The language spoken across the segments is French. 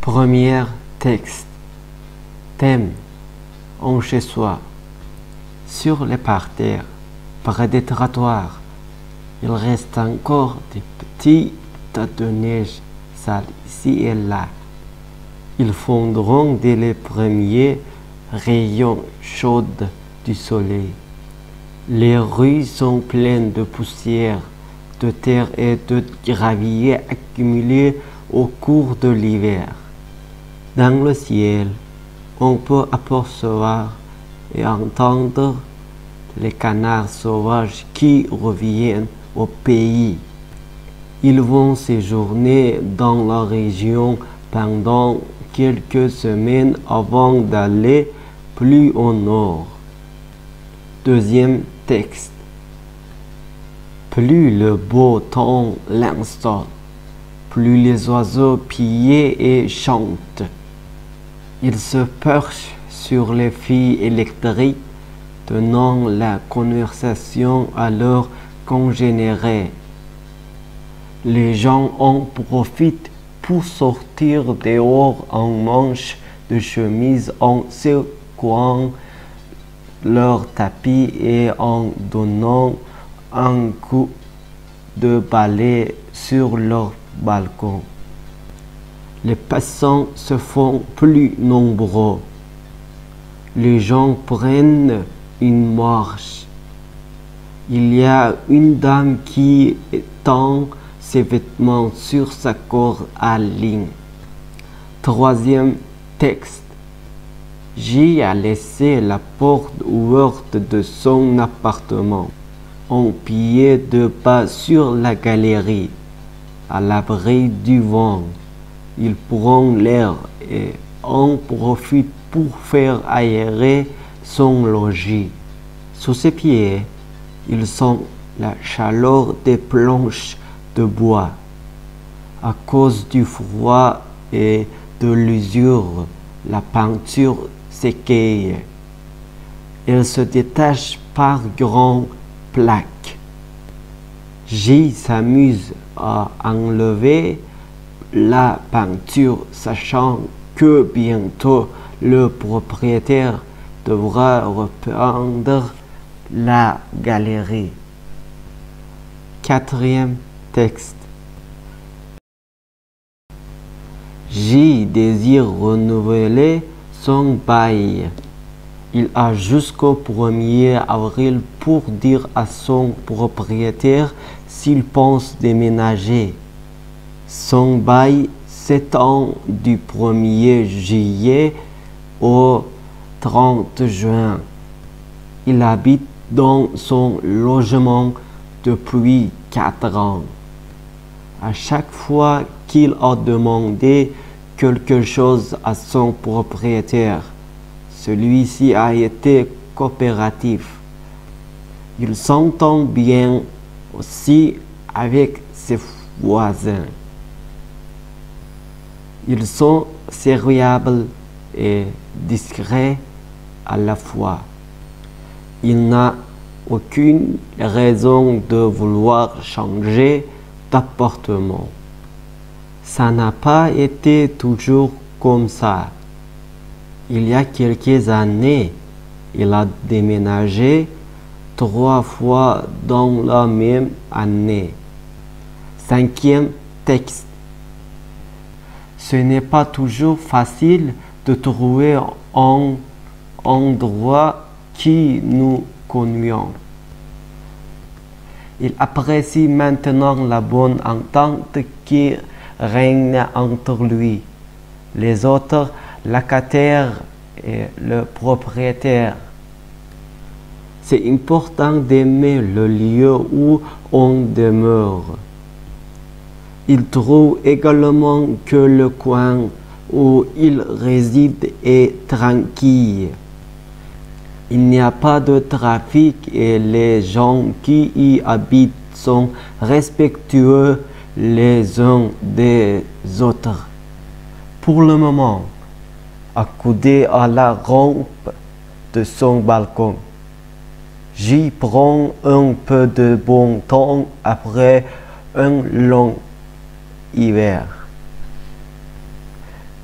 Premier texte. Thème. En chez soi. Sur les parterres, près des trottoirs, il reste encore des petits tas de neige sales ici et là. Ils fondront dès les premiers rayons chauds du soleil. Les rues sont pleines de poussière, de terre et de gravier accumulés au cours de l'hiver. Dans le ciel, on peut apercevoir et entendre les canards sauvages qui reviennent au pays. Ils vont séjourner dans la région pendant quelques semaines avant d'aller plus au nord. Deuxième texte. Plus le beau temps l'installe, plus les oiseaux piaillent et chantent. Ils se perchent sur les fils électriques, tenant la conversation à leurs congénères. Les gens en profitent pour sortir dehors en manches de chemise, en secouant leur tapis et en donnant un coup de balai sur leur balcon. Les passants se font plus nombreux. Les gens prennent une marche. Il y a une dame qui étend ses vêtements sur sa corde à ligne. Troisième texte. J a laissé la porte ouverte de son appartement, en pied de pas sur la galerie, à l'abri du vent. Il prend l'air et en profite pour faire aérer son logis. Sous ses pieds, il sent la chaleur des planches de bois. À cause du froid et de l'usure, la peinture s'écaille. Elle se détache par grandes plaques. J s'amuse à enlever la peinture, sachant que bientôt le propriétaire devra repeindre la galerie. Quatrième texte. J désire renouveler son bail. Il a jusqu'au 1er avril pour dire à son propriétaire s'il pense déménager. Son bail s'étend du 1er juillet au 30 juin. Il habite dans son logement depuis 4 ans. À chaque fois qu'il a demandé quelque chose à son propriétaire, celui-ci a été coopératif. Il s'entend bien aussi avec ses voisins. Ils sont serviables et discrets à la fois. Il n'a aucune raison de vouloir changer d'appartement. Ça n'a pas été toujours comme ça. Il y a quelques années, il a déménagé 3 fois dans la même année. Cinquième texte. Ce n'est pas toujours facile de trouver un endroit qui nous convient. Il apprécie maintenant la bonne entente qui règne entre lui, les autres locataires et le propriétaire. C'est important d'aimer le lieu où on demeure. Il trouve également que le coin où il réside est tranquille. Il n'y a pas de trafic et les gens qui y habitent sont respectueux les uns des autres. Pour le moment, accoudé à la rampe de son balcon, j'y prends un peu de bon temps après un long hiver.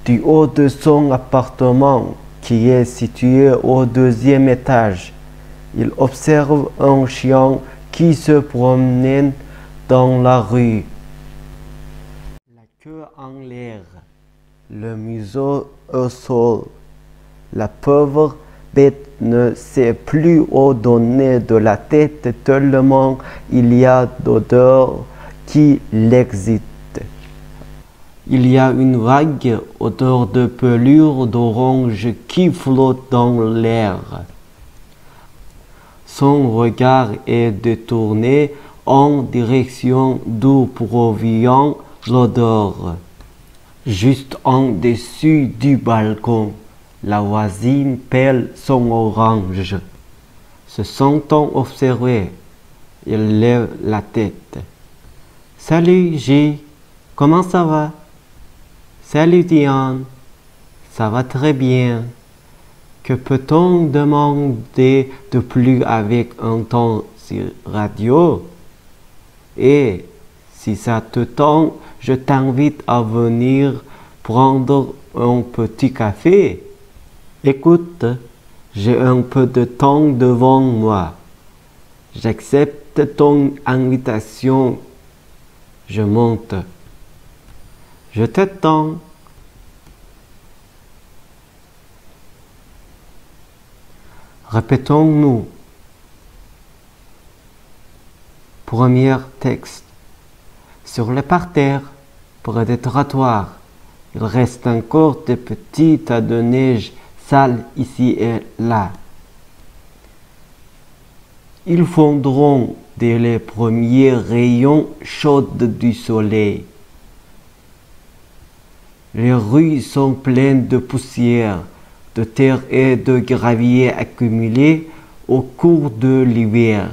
Du haut de son appartement, qui est situé au deuxième étage, il observe un chien qui se promène dans la rue. La queue en l'air, le museau au sol. La pauvre bête ne sait plus où donner de la tête tellement il y a d'odeurs qui l'excitent. Il y a une vague odeur de pelure d'orange qui flotte dans l'air. Son regard est détourné en direction d'où provient l'odeur. Juste en dessus du balcon, la voisine pèle son orange. Se sentant observé, il lève la tête. « Salut J, comment ça va? »« Salut Diane, ça va très bien. Que peut-on demander de plus avec un ton sur radio? Et si ça te tente, je t'invite à venir prendre un petit café. Écoute, j'ai un peu de temps devant moi. J'accepte ton invitation. Je monte. Je t'attends. Répétons-nous. Premier texte. Sur le parterre, près des trottoirs, il reste encore des petits tas de neige sales ici et là. Ils fondront dès les premiers rayons chauds du soleil. Les rues sont pleines de poussière, de terre et de gravier accumulés au cours de l'hiver.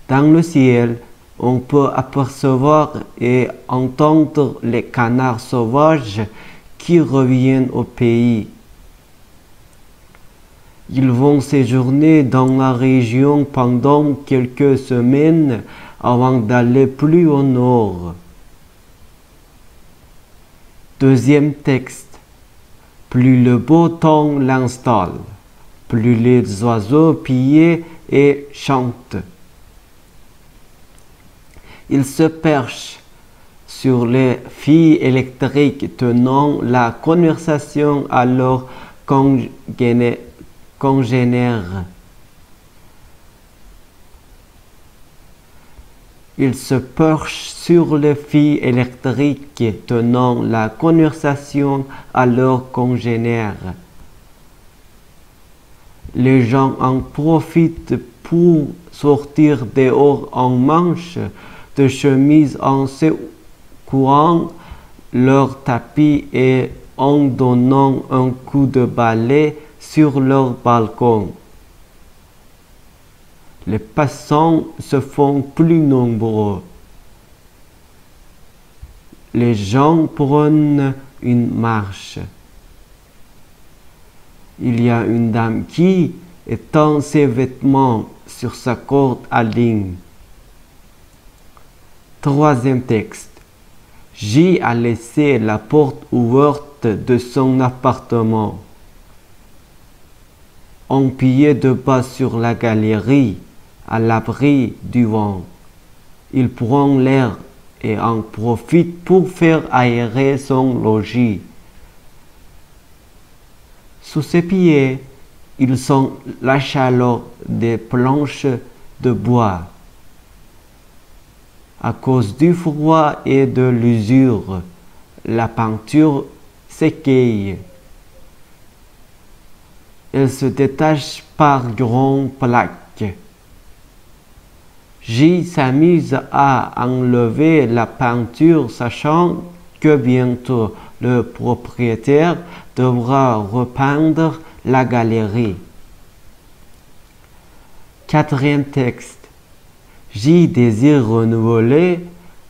Dans le ciel, on peut apercevoir et entendre les canards sauvages qui reviennent au pays. Ils vont séjourner dans la région pendant quelques semaines avant d'aller plus au nord. Deuxième texte. Plus le beau temps l'installe, plus les oiseaux pillent et chantent. Ils se perchent sur les fils électriques tenant la conversation à leurs congénères. Ils se perchent sur les fils électriques tenant la conversation à leurs congénères. Les gens en profitent pour sortir dehors en manches de chemise en secouant leur tapis et en donnant un coup de balai sur leur balcon. Les passants se font plus nombreux. Les gens prennent une marche. Il y a une dame qui étend ses vêtements sur sa corde à ligne. Troisième texte. J a laissé la porte ouverte de son appartement. On pied de bas sur la galerie, à l'abri du vent. Il prend l'air et en profite pour faire aérer son logis. Sous ses pieds, ils sont la chaleur des planches de bois. À cause du froid et de l'usure, la peinture s'écaille. Elle se détache par grandes plaques. J s'amuse à enlever la peinture, sachant que bientôt le propriétaire devra repeindre la galerie. Quatrième texte. J désire renouveler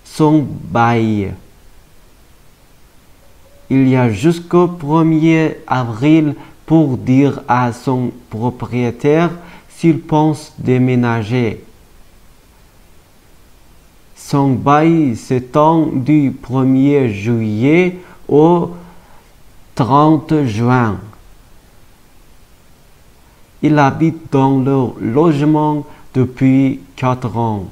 son bail. Il y a jusqu'au 1er avril pour dire à son propriétaire s'il pense déménager. Son bail s'étend du 1er juillet au 30 juin. Il habite dans leur logement depuis 4 ans.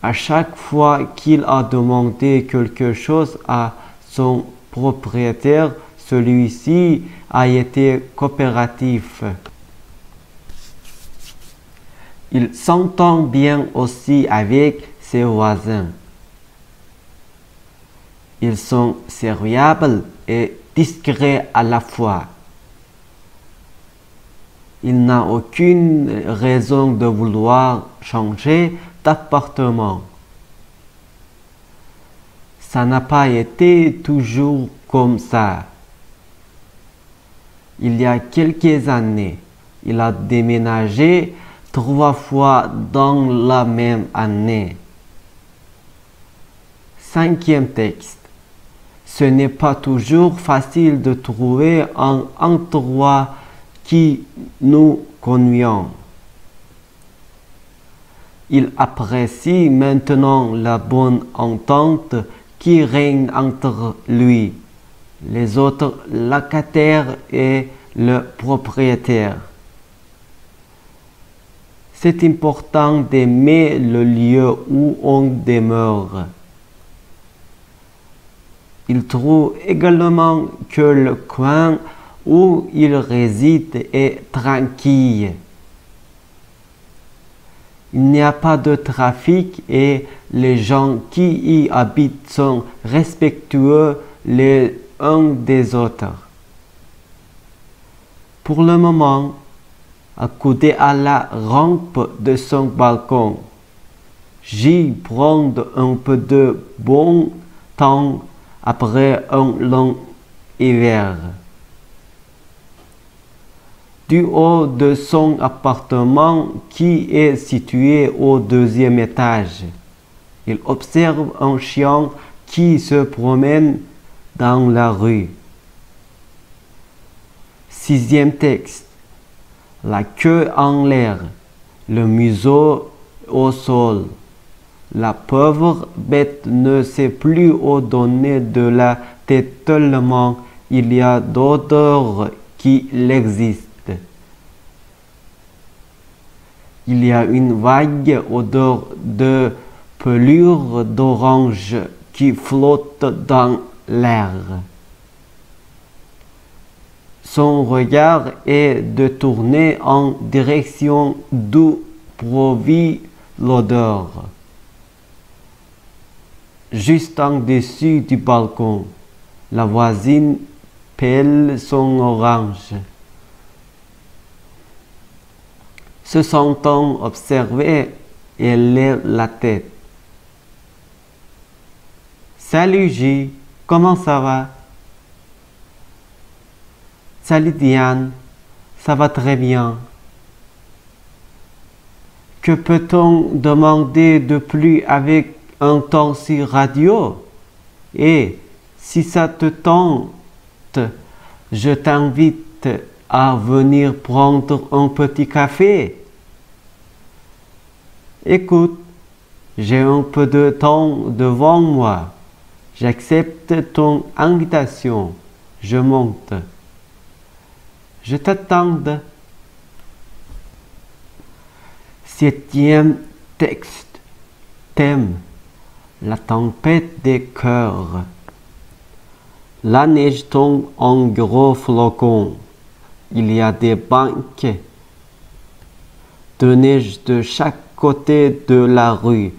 À chaque fois qu'il a demandé quelque chose à son propriétaire, celui-ci a été coopératif. Il s'entend bien aussi avec ses voisins. Ils sont serviables et discrets à la fois. Il n'a aucune raison de vouloir changer d'appartement. Ça n'a pas été toujours comme ça. Il y a quelques années, il a déménagé 3 fois dans la même année. 5e texte. Ce n'est pas toujours facile de trouver un endroit qui nous convient. Il apprécie maintenant la bonne entente qui règne entre lui, les autres locataires et le propriétaire. C'est important d'aimer le lieu où on demeure. Il trouve également que le coin où il réside est tranquille. Il n'y a pas de trafic et les gens qui y habitent sont respectueux les uns des autres. Pour le moment, accoudé à la rampe de son balcon, j'y prends un peu de bon temps après un long hiver. Du haut de son appartement qui est situé au 2e étage, il observe un chien qui se promène dans la rue. 6e texte. La queue en l'air, le museau au sol. La pauvre bête ne sait plus où donner de la tête tellement il y a d'odeurs qui l'existent. Il y a une vague odeur de pelure d'orange qui flotte dans l'air. Son regard est détourné en direction d'où provient l'odeur. Juste en dessus du balcon, la voisine pèle son orange. Se sentant observée, elle lève la tête. Salut J, comment ça va? Salut Diane, ça va très bien. Que peut-on demander de plus avec un temps si radio? Et si ça te tente, je t'invite à venir prendre un petit café. Écoute, j'ai un peu de temps devant moi. J'accepte ton invitation. Je monte. Je t'attends. 7e texte. Thème. La tempête des cœurs. La neige tombe en gros flocons. Il y a des bancs de neige de chaque côté de la rue.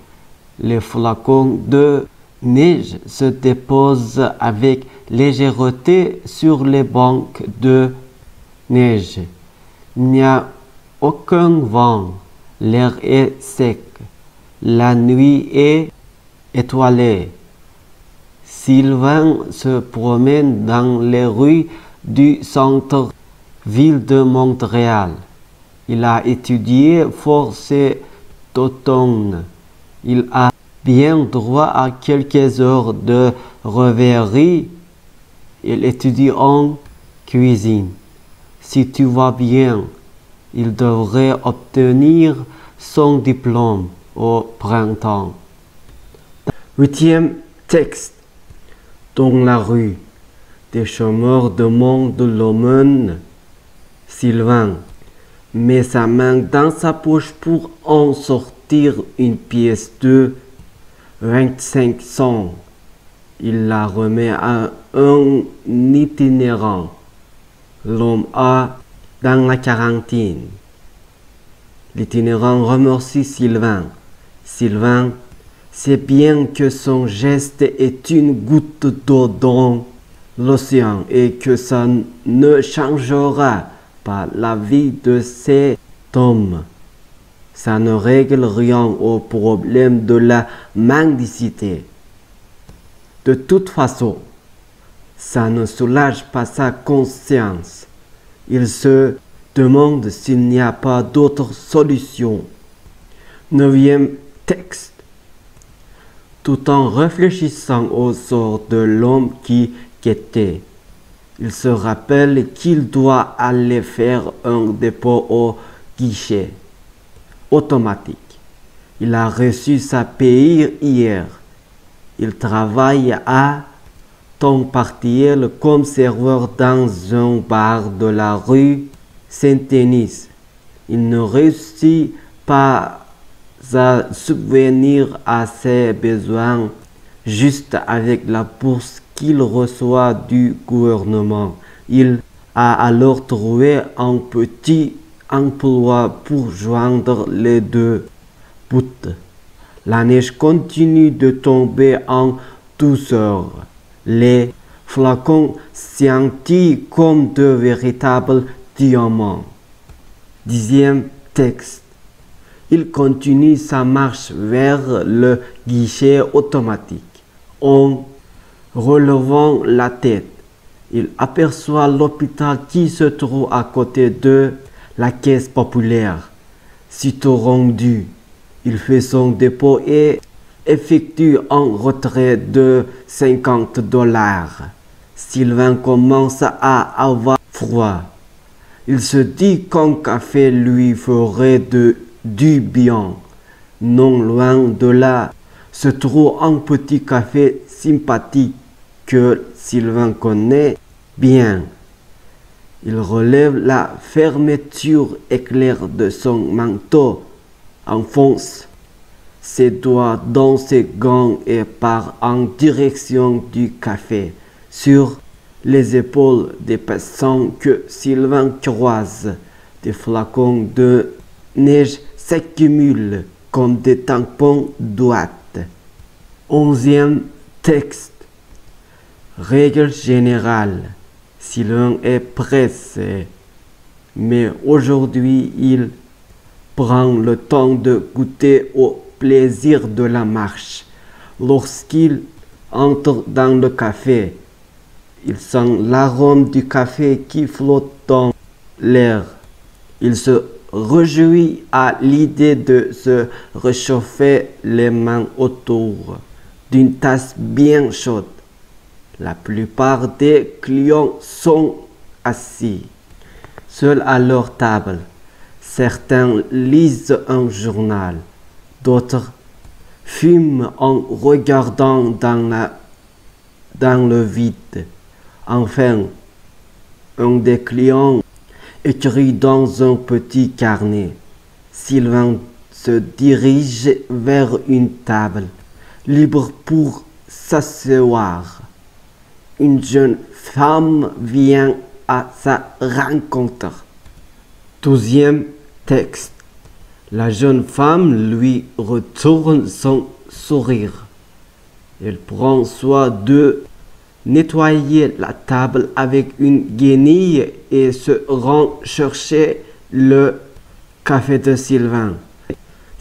Les flocons de neige se déposent avec légèreté sur les bancs de neige. Il n'y a aucun vent. L'air est sec. La nuit est étoilée. Sylvain se promène dans les rues du centre-ville de Montréal. Il a étudié fort cet automne. Il a bien droit à quelques heures de rêverie. Il étudie en cuisine. Si tout va bien, il devrait obtenir son diplôme au printemps. Huitième texte. Dans la rue, des chômeurs demandent l'aumône. Sylvain met sa main dans sa poche pour en sortir une pièce de 25 cents. Il la remet à un itinérant. L'homme a dans la quarantaine. L'itinérant remercie Sylvain. Sylvain sait bien que son geste est une goutte d'eau dans l'océan et que ça ne changera pas la vie de cet homme. Ça ne règle rien au problème de la mendicité. De toute façon, ça ne soulage pas sa conscience. Il se demande s'il n'y a pas d'autre solution. Neuvième texte. Tout en réfléchissant au sort de l'homme qui quittait, il se rappelle qu'il doit aller faire un dépôt au guichet automatique. Il a reçu sa paye hier. Il travaille à temps partiel comme serveur dans un bar de la rue Saint-Denis. Il ne réussit pas à subvenir à ses besoins juste avec la bourse qu'il reçoit du gouvernement. Il a alors trouvé un petit emploi pour joindre les deux bouts. La neige continue de tomber en douceur. Les flacons scintillent comme de véritables diamants. Dixième texte. Il continue sa marche vers le guichet automatique. En relevant la tête, il aperçoit l'hôpital qui se trouve à côté de la caisse populaire. Sitôt rendu, il fait son dépôt et effectue un retrait de $50. Sylvain commence à avoir froid. Il se dit qu'un café lui ferait du bien. Non loin de là se trouve un petit café sympathique que Sylvain connaît bien. Il relève la fermeture éclair de son manteau, enfonce ses doigts dans ses gants et part en direction du café. Sur les épaules des passants que Sylvain croise, des flacons de neige s'accumulent comme des tampons d'ouate. Onzième texte. Règle générale. Sylvain est pressé, mais aujourd'hui il prend le temps de goûter au plaisir de la marche. Lorsqu'il entre dans le café, il sent l'arôme du café qui flotte dans l'air. Il se réjouit à l'idée de se réchauffer les mains autour d'une tasse bien chaude. La plupart des clients sont assis, seuls à leur table. Certains lisent un journal, d'autres fument en regardant dans le vide. Enfin, un des clients écrit dans un petit carnet. Sylvain se dirige vers une table, libre pour s'asseoir. Une jeune femme vient à sa rencontre. Douzième texte. La jeune femme lui retourne son sourire. Elle prend soin de nettoyer la table avec une guenille et se rend chercher le café de Sylvain.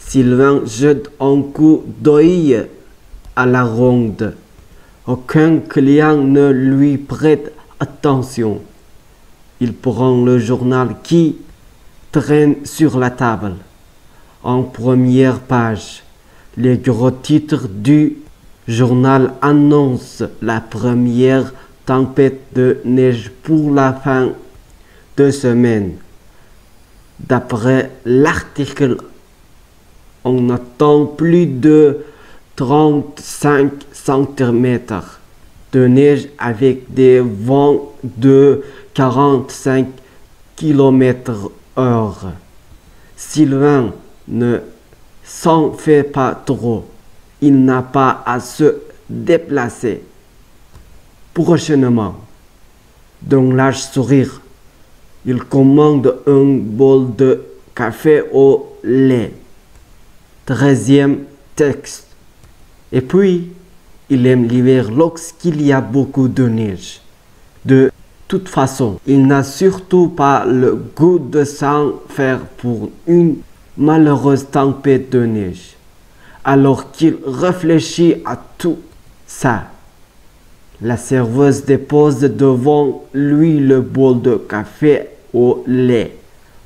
Sylvain jette un coup d'œil à la ronde. Aucun client ne lui prête attention. Il prend le journal qui traîne sur la table. En première page, les gros titres du journal annoncent la première tempête de neige pour la fin de semaine. D'après l'article On attend plus de 35 cm de neige avec des vents de 45 km/h. Sylvain ne s'en fait pas trop. Il n'a pas à se déplacer. Prochainement, d'un large sourire, il commande un bol de café au lait. 13e texte. Et puis, il aime l'hiver lorsqu'il y a beaucoup de neige. De toute façon, il n'a surtout pas le goût de s'en faire pour une malheureuse tempête de neige. Alors qu'il réfléchit à tout ça, la serveuse dépose devant lui le bol de café au lait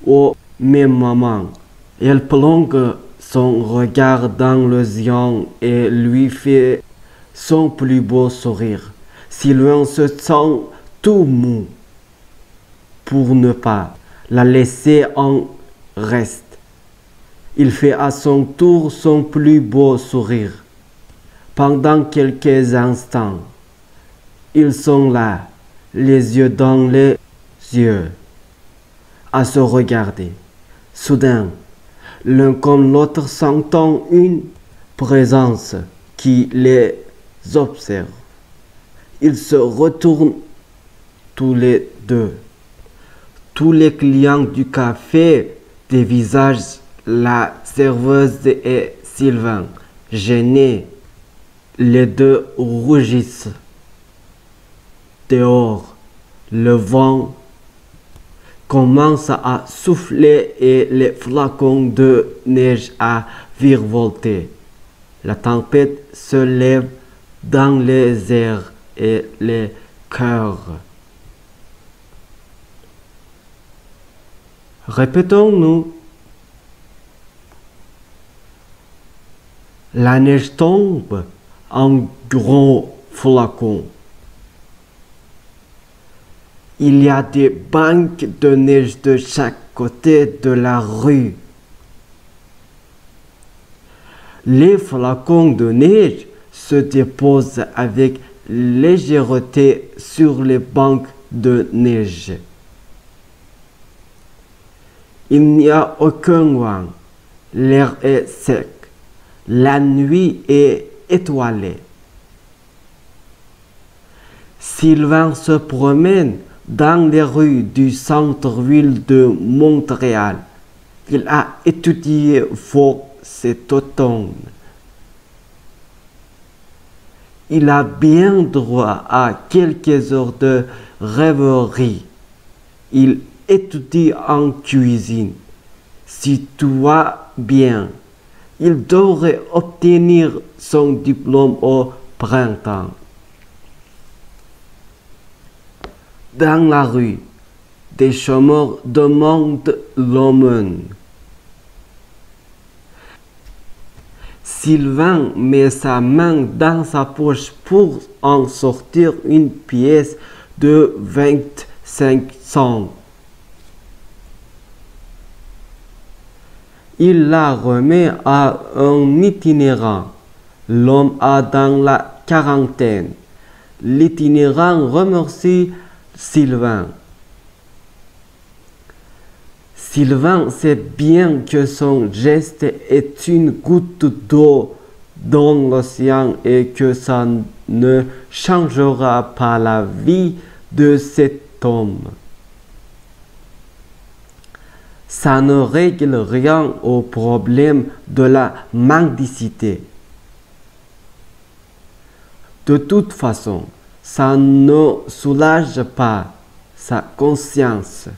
au même moment. Elle plonge son regard dans le sien et lui fait son plus beau sourire. Sylvain se sent tout mou pour ne pas la laisser en reste. Il fait à son tour son plus beau sourire. Pendant quelques instants, ils sont là, les yeux dans les yeux, à se regarder. Soudain, l'un comme l'autre sentant une présence qui les observe. Ils se retournent tous les deux. Tous les clients du café dévisagent la serveuse et Sylvain. Gênés, les deux rougissent. Dehors, le vent commence à souffler et les flocons de neige à virevolter. La tempête se lève dans les airs et les cœurs. Répétons-nous. La neige tombe en gros flocons. Il y a des bancs de neige de chaque côté de la rue. Les flocons de neige se déposent avec légèreté sur les bancs de neige. Il n'y a aucun vent. L'air est sec. La nuit est étoilée. Sylvain se promène dans les rues du centre-ville de Montréal. Il a étudié fort cet automne. Il a bien droit à quelques heures de rêverie. Il étudie en cuisine. Si tout va bien, il devrait obtenir son diplôme au printemps. Dans la rue, des chômeurs demandent l'aumône. Sylvain met sa main dans sa poche pour en sortir une pièce de 25 cents. Il la remet à un itinérant. L'homme a dans la quarantaine. L'itinérant remercie Sylvain. Sylvain sait bien que son geste est une goutte d'eau dans l'océan et que ça ne changera pas la vie de cet homme. Ça ne règle rien au problème de la mendicité. De toute façon, ça ne soulage pas sa conscience.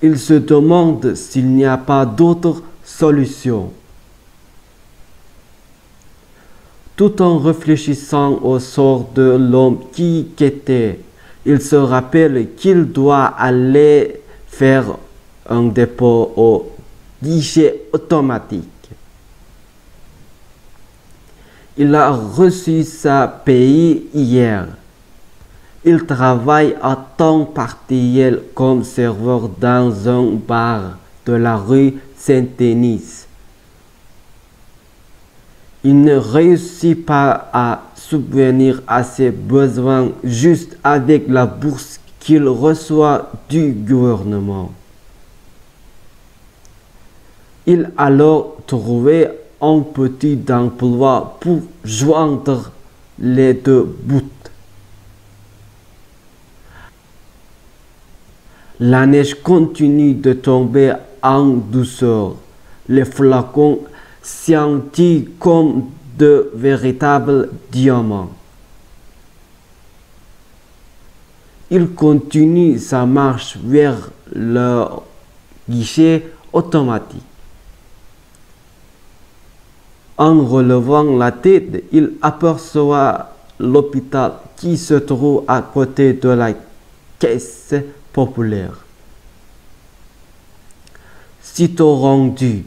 Il se demande s'il n'y a pas d'autre solution. Tout en réfléchissant au sort de l'homme qui quittait, il se rappelle qu'il doit aller faire un dépôt au guichet automatique. Il a reçu sa paye hier. Il travaille à temps partiel comme serveur dans un bar de la rue Saint-Denis. Il ne réussit pas à subvenir à ses besoins juste avec la bourse qu'il reçoit du gouvernement. Il a alors trouvé un petit emploi pour joindre les deux bouts. La neige continue de tomber en douceur. Les flacons scintillent comme de véritables diamants. Il continue sa marche vers le guichet automatique. En relevant la tête, il aperçoit l'hôpital qui se trouve à côté de la caisse populaire. Sitôt rendu,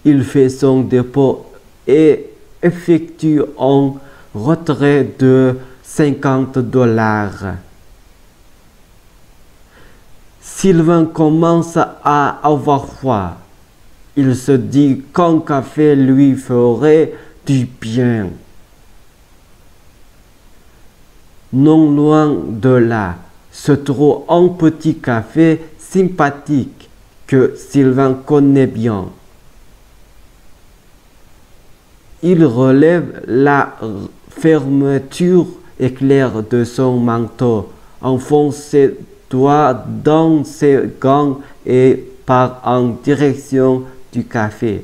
il fait son dépôt et effectue un retrait de $50. Sylvain commence à avoir froid. Il se dit qu'un café lui ferait du bien. Non loin de là se trouve un petit café sympathique que Sylvain connaît bien. Il relève la fermeture éclair de son manteau, enfonce ses doigts dans ses gants et part en direction du café.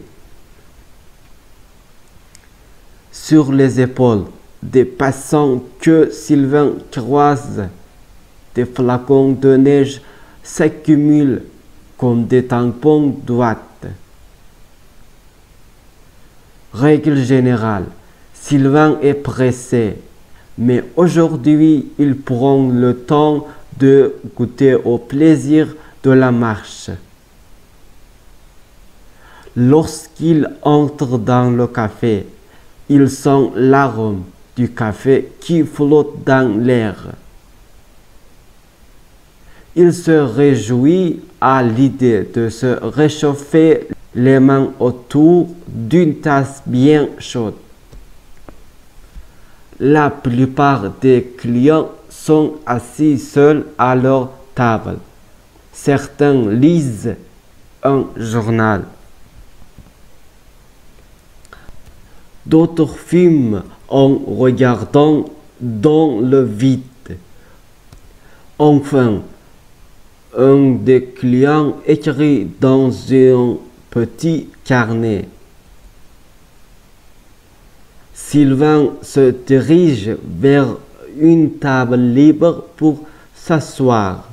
Sur les épaules des passants que Sylvain croise, des flacons de neige s'accumulent comme des tampons d'ouate. Règle générale, Sylvain est pressé, mais aujourd'hui il prend le temps de goûter au plaisir de la marche. Lorsqu'il entre dans le café, il sent l'arôme du café qui flotte dans l'air. Il se réjouit à l'idée de se réchauffer les mains autour d'une tasse bien chaude. La plupart des clients sont assis seuls à leur table. Certains lisent un journal. D'autres fument en regardant dans le vide. Enfin, un des clients écrit dans un petit carnet. Sylvain se dirige vers une table libre pour s'asseoir.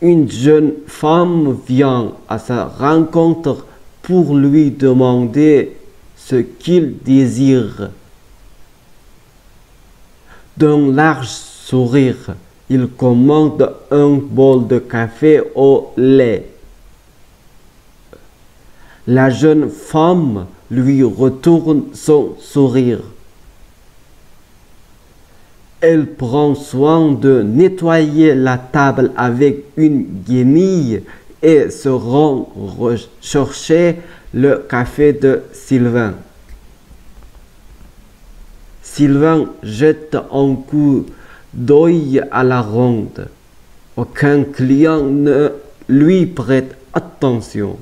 Une jeune femme vient à sa rencontre pour lui demander ce qu'il désire. D'un large sourire, il commande un bol de café au lait. La jeune femme lui retourne son sourire. Elle prend soin de nettoyer la table avec une guenille et se rend chercher le café de Sylvain. Sylvain jette un coup d'œil à la ronde. Aucun client ne lui prête attention.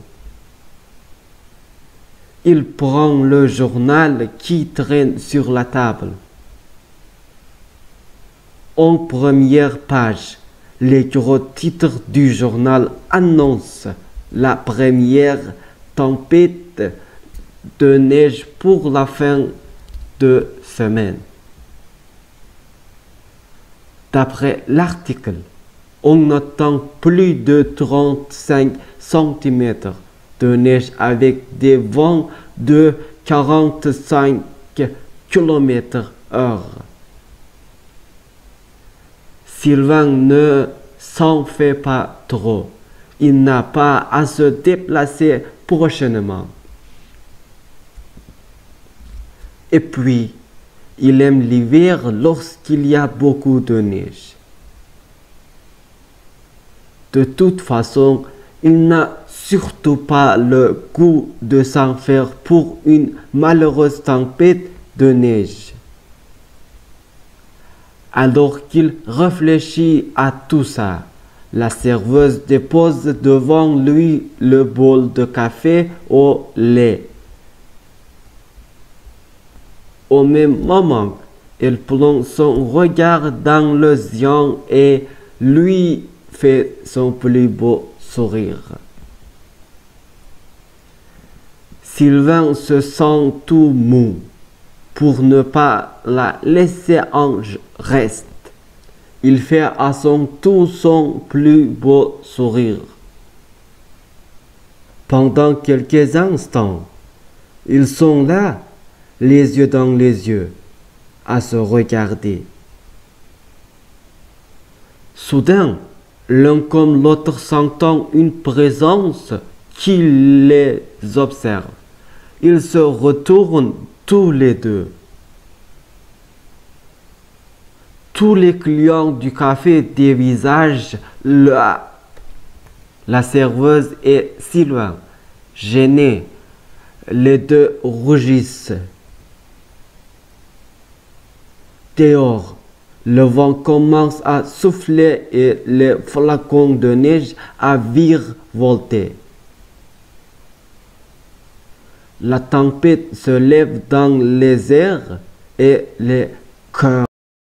Il prend le journal qui traîne sur la table. En première page, les gros titres du journal annoncent la première tempête de neige pour la fin de semaine. D'après l'article, on attend plus de 35 cm de neige avec des vents de 45 km/h. Sylvain ne s'en fait pas trop. Il n'a pas à se déplacer prochainement. Et puis, il aime l'hiver lorsqu'il y a beaucoup de neige. De toute façon, il n'a surtout pas le goût de s'en faire pour une malheureuse tempête de neige. Alors qu'il réfléchit à tout ça, la serveuse dépose devant lui le bol de café au lait. Au même moment, elle plonge son regard dans le sien et lui fait son plus beau sourire. Sylvain se sent tout mou. Pour ne pas la laisser en reste, il fait à son tour son plus beau sourire. Pendant quelques instants, ils sont là, les yeux dans les yeux, à se regarder. Soudain, l'un comme l'autre sentant une présence qui les observe. Ils se retournent tous les deux. Tous les clients du café dévisagent la serveuse et Sylvain. Gênés, les deux rougissent. Dehors, le vent commence à souffler et les flocons de neige à virevolter. La tempête se lève dans les airs et les cœurs